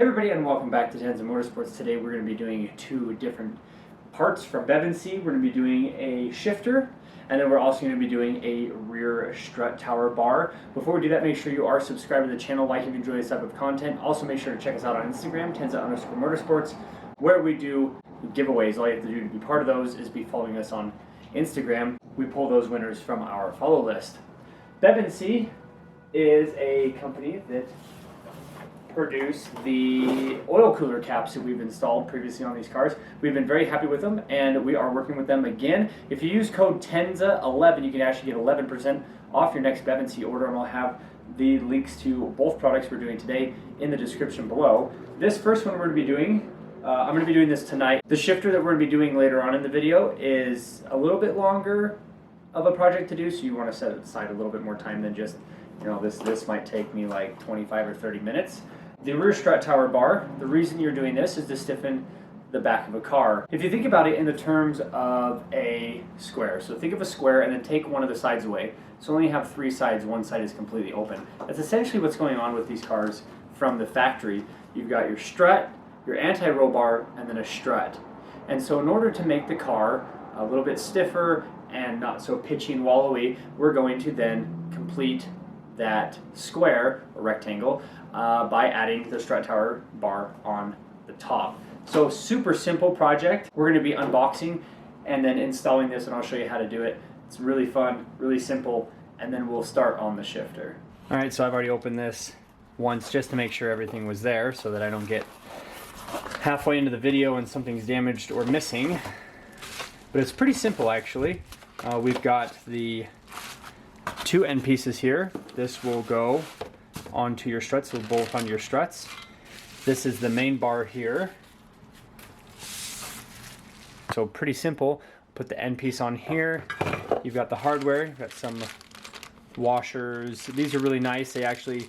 Hey everybody, and welcome back to Tenza Motorsports. Today we're going to be doing two different parts from Bevinsee. We're going to be doing a shifter, and then we're also going to be doing a rear strut tower bar. Before we do that, make sure you are subscribed to the channel, like if you enjoy this type of content. Also make sure to check us out on Instagram, Tenza_Motorsports, where we do giveaways. All you have to do to be part of those is be following us on Instagram. We pull those winners from our follow list. Bevinsee is a company that produce the oil cooler caps that we've installed previously on these cars. We've been very happy with them, and we are working with them again. If you use code TENZA11, you can actually get 11% off your next Bevinsee order, and I'll have the links to both products we're doing today in the description below. This first one we're going to be doing, I'm going to be doing this tonight. The shifter that we're going to be doing later on in the video is a little bit longer of a project to do, so you want to set aside a little bit more time than just, you know, this might take me like 25 or 30 minutes. The rear strut tower bar, the reason you're doing this is to stiffen the back of a car. If you think about it in the terms of a square, so think of a square and then take one of the sides away. So only have three sides, one side is completely open. That's essentially what's going on with these cars from the factory. You've got your strut, your anti-roll bar, and then a strut. And so in order to make the car a little bit stiffer and not so pitchy and wallowy, we're going to then complete that square or rectangle by adding the strut tower bar on the top. So super simple project. We're going to be unboxing and then installing this, and I'll show you how to do it. It's really fun, really simple, and then we'll start on the shifter. All right, so I've already opened this once just to make sure everything was there so that I don't get halfway into the video and something's damaged or missing. But it's pretty simple actually. We've got the two end pieces here. This will go onto your struts, so both on your struts. This is the main bar here. So pretty simple. Put the end piece on here. You've got the hardware. You've got some washers. These are really nice. They actually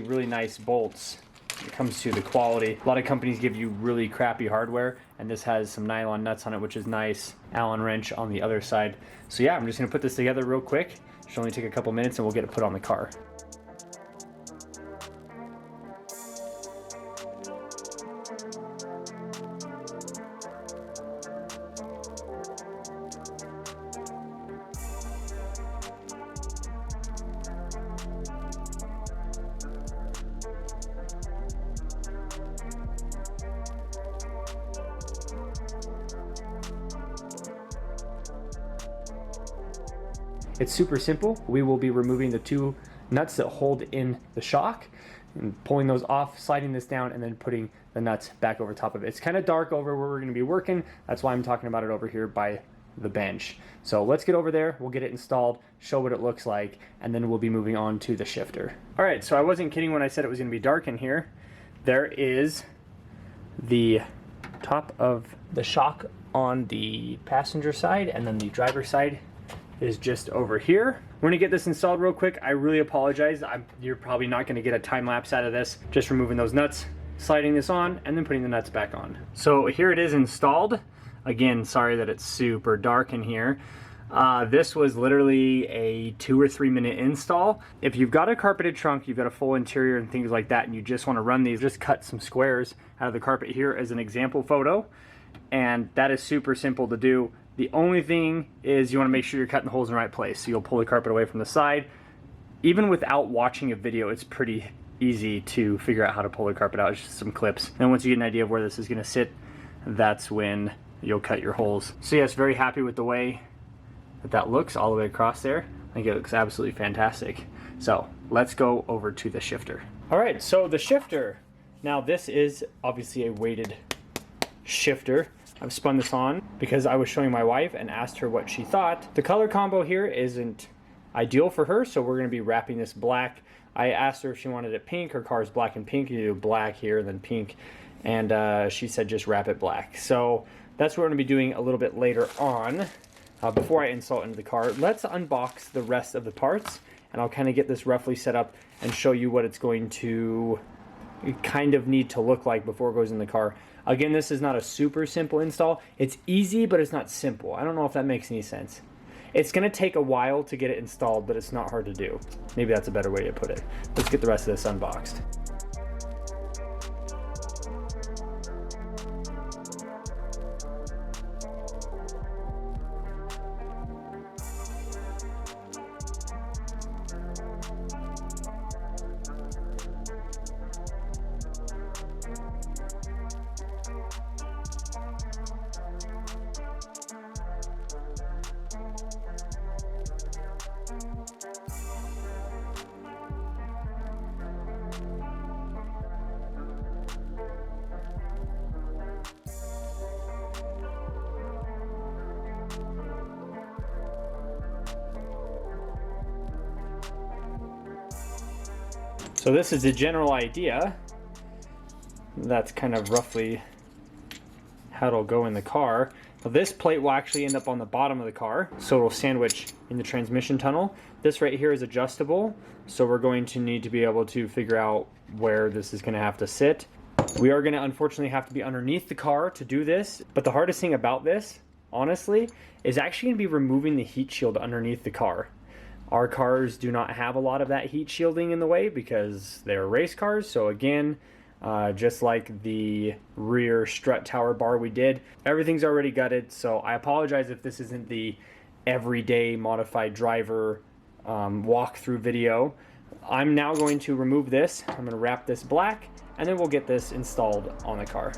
really nice bolts when it comes to the quality. A lot of companies give you really crappy hardware, and this has some nylon nuts on it, which is nice. Allen wrench on the other side. So yeah, I'm just gonna put this together real quick. Should only take a couple minutes and we'll get it put on the car. It's super simple. We will be removing the two nuts that hold in the shock and pulling those off, sliding this down, and then putting the nuts back over top of it. It's kind of dark over where we're going to be working. That's why I'm talking about it over here by the bench. So let's get over there. We'll get it installed, show what it looks like, and then we'll be moving on to the shifter. All right, so I wasn't kidding when I said it was going to be dark in here. There is the top of the shock on the passenger side, and then the driver's side is just over here. We're gonna get this installed real quick. I really apologize. You're probably not gonna get a time lapse out of this. Just removing those nuts, sliding this on, and then putting the nuts back on. So here it is installed. Again, sorry that it's super dark in here. This was literally a 2 or 3 minute install. If you've got a carpeted trunk, you've got a full interior and things like that, and you just wanna run these, just cut some squares out of the carpet here as an example photo. And that is super simple to do. The only thing is you want to make sure you're cutting the holes in the right place. So you'll pull the carpet away from the side. Even without watching a video, it's pretty easy to figure out how to pull the carpet out. It's just some clips. And once you get an idea of where this is going to sit, that's when you'll cut your holes. So yes, very happy with the way that looks all the way across there. I think it looks absolutely fantastic. So let's go over to the shifter. All right, so the shifter. Now this is obviously a weighted shifter. I've spun this on because I was showing my wife and asked her what she thought. The color combo here isn't ideal for her, so we're going to be wrapping this black. I asked her if she wanted it pink. Her car's black and pink. You do black here, then pink. And she said just wrap it black. So that's what we're going to be doing a little bit later on. Before I install it into the car, let's unbox the rest of the parts, and I'll kind of get this roughly set up and show you what it's going to kind of need to look like before it goes in the car. Again, this is not a super simple install. It's easy, but it's not simple. I don't know if that makes any sense. It's gonna take a while to get it installed, but it's not hard to do. Maybe that's a better way to put it. Let's get the rest of this unboxed. So this is a general idea. That's kind of roughly how it'll go in the car. Now this plate will actually end up on the bottom of the car, so it'll sandwich in the transmission tunnel. This right here is adjustable, so we're going to need to be able to figure out where this is going to have to sit. We are going to unfortunately have to be underneath the car to do this, but the hardest thing about this, honestly, is actually going to be removing the heat shield underneath the car. Our cars do not have a lot of that heat shielding in the way because they're race cars, so again, just like the rear strut tower bar we did, everything's already gutted, so I apologize if this isn't the everyday modified driver walkthrough video. I'm now going to remove this. I'm going to wrap this black, and then we'll get this installed on the car.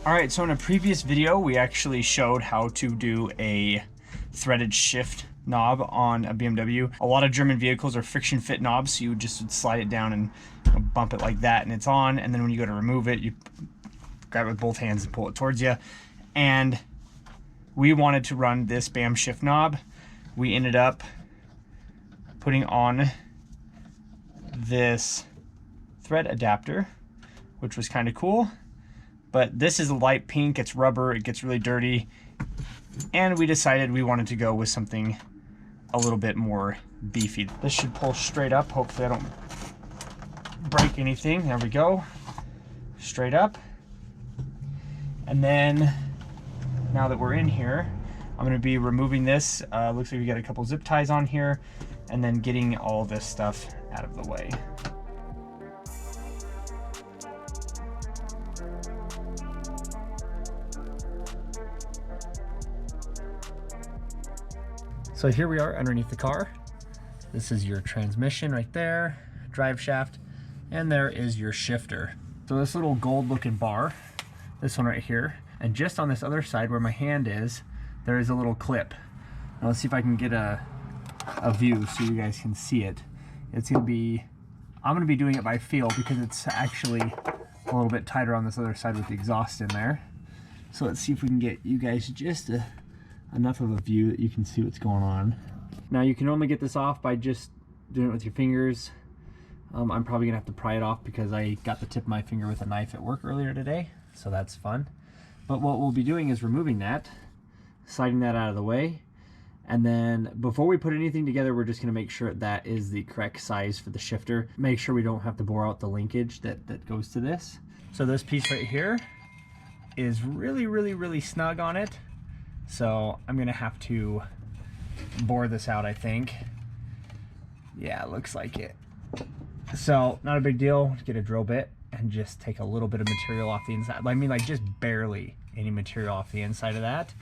Alright, so in a previous video, we actually showed how to do a threaded shift knob on a BMW. A lot of German vehicles are friction fit knobs, so you just would slide it down and bump it like that, and it's on, and then when you go to remove it, you grab it with both hands and pull it towards you. And we wanted to run this BAM shift knob. We ended up putting on this thread adapter, which was kind of cool. But this is a light pink, it's rubber, it gets really dirty. And we decided we wanted to go with something a little bit more beefy. This should pull straight up. Hopefully I don't break anything. There we go. Straight up. And then, now that we're in here, I'm gonna be removing this. Looks like we got a couple zip ties on here, and then getting all this stuff out of the way. So here we are underneath the car. This is your transmission right there, drive shaft, and there is your shifter. So this little gold looking bar, this one right here, and just on this other side where my hand is, there is a little clip. Now let's see if I can get a view so you guys can see it. It's gonna be, I'm gonna be doing it by feel because it's actually a little bit tighter on this other side with the exhaust in there. So let's see if we can get you guys just enough of a view that you can see what's going on. Now you can only get this off by just doing it with your fingers. I'm probably gonna have to pry it off because I got the tip of my finger with a knife at work earlier today, so that's fun. But what we'll be doing is removing that, sliding that out of the way, and then before we put anything together, we're just gonna make sure that is the correct size for the shifter. Make sure we don't have to bore out the linkage that goes to this. So this piece right here is really snug on it. So I'm gonna have to bore this out, I think. Yeah, it looks like it. So not a big deal, get a drill bit and just take a little bit of material off the inside. I mean, like just barely any material off the inside of that.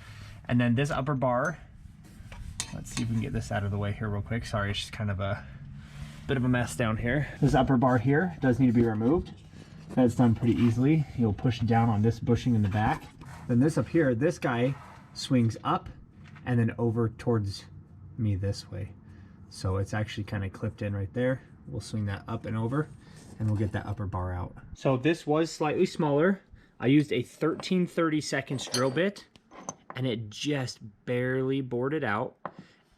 And then this upper bar, let's see if we can get this out of the way here real quick. Sorry, it's just kind of a bit of a mess down here. This upper bar here does need to be removed. That's done pretty easily. You'll push down on this bushing in the back. Then this up here, this guy swings up and then over towards me this way. So it's actually kind of clipped in right there. We'll swing that up and over and we'll get that upper bar out. So this was slightly smaller. I used a 13/32 drill bit and it just barely bored it out.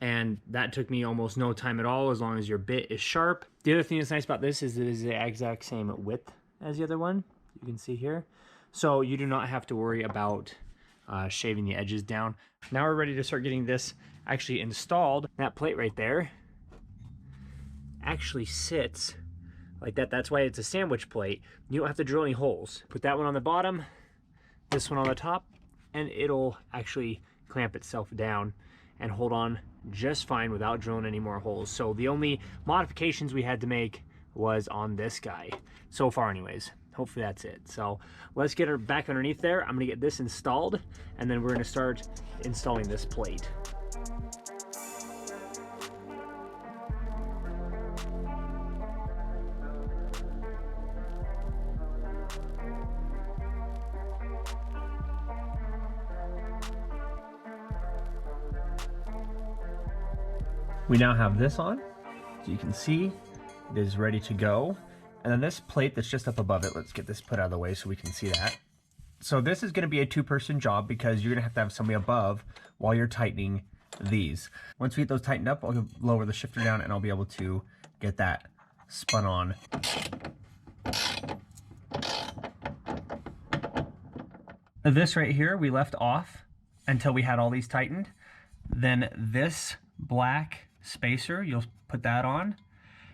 And that took me almost no time at all, as long as your bit is sharp. The other thing that's nice about this is it is the exact same width as the other one. You can see here. So you do not have to worry about shaving the edges down. Now we're ready to start getting this actually installed. That plate right there actually sits like that. That's why it's a sandwich plate. You don't have to drill any holes. Put that one on the bottom, this one on the top, and it'll actually clamp itself down and hold on just fine without drilling any more holes. So the only modifications we had to make was on this guy, so far anyways. Hopefully that's it. So let's get her back underneath there. I'm gonna get this installed and then we're gonna start installing this plate. We now have this on, so you can see it is ready to go. And then this plate that's just up above it, let's get this put out of the way so we can see that. So this is going to be a two-person job because you're going to have somebody above while you're tightening these. Once we get those tightened up, I'll lower the shifter down and I'll be able to get that spun on. This right here we left off until we had all these tightened. Then this black spacer, you'll put that on.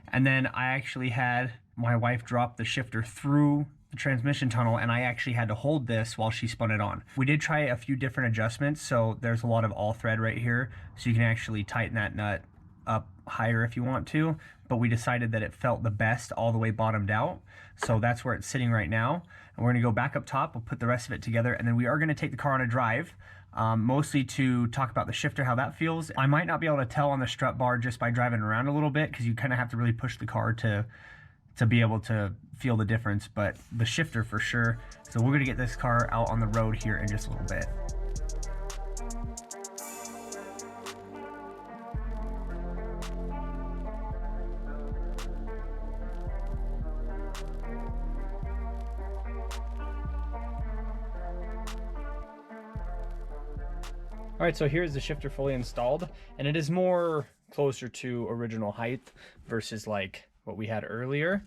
And then I actually had my wife drop the shifter through the transmission tunnel, and I actually had to hold this while she spun it on. We did try a few different adjustments, so there's a lot of all thread right here, so you can actually tighten that nut up higher if you want to, but we decided that it felt the best all the way bottomed out, so that's where it's sitting right now. And we're gonna go back up top, we'll put the rest of it together, and then we are gonna take the car on a drive, mostly to talk about the shifter, how that feels. I might not be able to tell on the strut bar just by driving around a little bit, because you kind of have to really push the car to be able to feel the difference, but the shifter for sure. So we're gonna get this car out on the road here in just a little bit. All right, so here's the shifter fully installed, and it is more closer to original height versus like what we had earlier.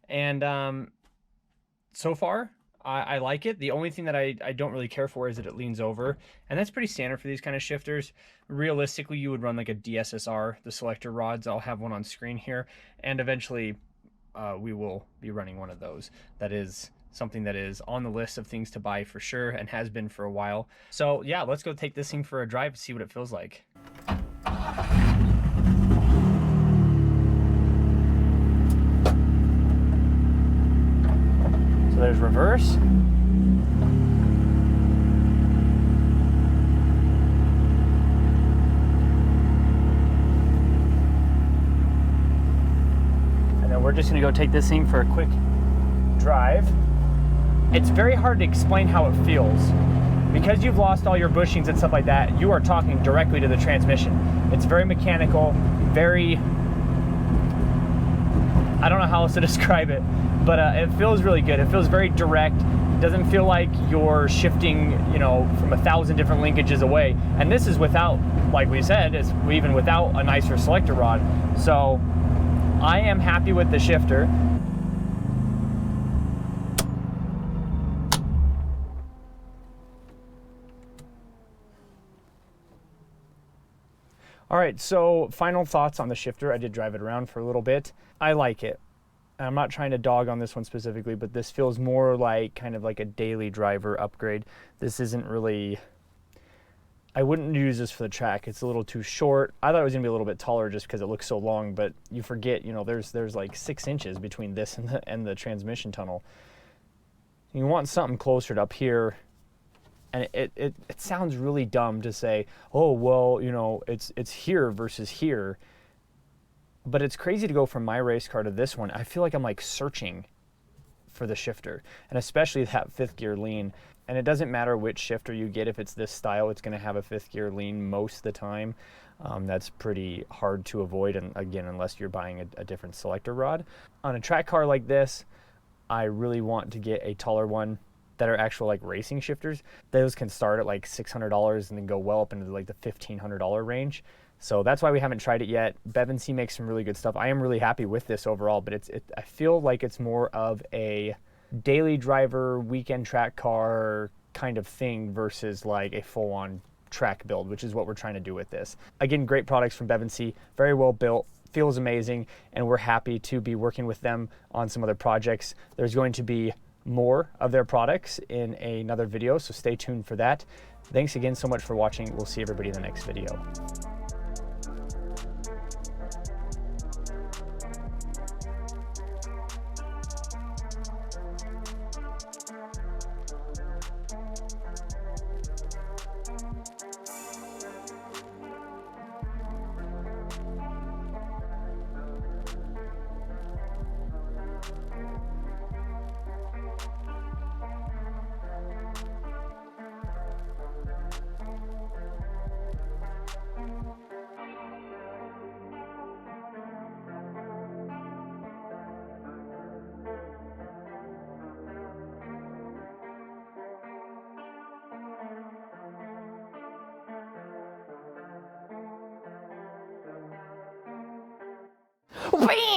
And so far, I like it. The only thing that I don't really care for is that it leans over, and that's pretty standard for these kind of shifters. Realistically, you would run like a DSSR, the selector rods. I'll have one on screen here, and eventually we will be running one of those. That is something that is on the list of things to buy for sure, and has been for a while. So yeah, let's go take this thing for a drive, see what it feels like. So there's reverse. And then we're just gonna go take this thing for a quick drive. It's very hard to explain how it feels. Because you've lost all your bushings and stuff like that, you are talking directly to the transmission. It's very mechanical, very, I don't know how else to describe it, but it feels really good. It feels very direct. It doesn't feel like you're shifting, you know, from 1,000 different linkages away. And this is without, like we said, it's even without a nicer selector rod. So I am happy with the shifter. All right, so final thoughts on the shifter. I did drive it around for a little bit. I like it. I'm not trying to dog on this one specifically, but this feels more like kind of like a daily driver upgrade. This isn't really, I wouldn't use this for the track. It's a little too short. I thought it was gonna be a little bit taller just because it looks so long, but you forget, you know, there's like 6 inches between this and the transmission tunnel. You want something closer to up here. And it sounds really dumb to say, oh, well, you know, it's here versus here. But it's crazy to go from my race car to this one. I feel like I'm like searching for the shifter, and especially that 5th gear lean. And it doesn't matter which shifter you get. If it's this style, it's going to have a 5th gear lean most of the time. That's pretty hard to avoid, and again, unless you're buying a different selector rod. On a track car like this, I really want to get a taller one that are actual like racing shifters. Those can start at like $600 and then go well up into like the $1,500 range. So that's why we haven't tried it yet. Bevinsee makes some really good stuff. I am really happy with this overall, but I feel like it's more of a daily driver, weekend track car kind of thing versus like a full-on track build, which is what we're trying to do with this. Again, great products from Bevinsee, very well built, feels amazing, and we're happy to be working with them on some other projects. There's going to be more of their products in another video, so stay tuned for that. Thanks again so much for watching. We'll see everybody in the next video.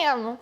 Bam!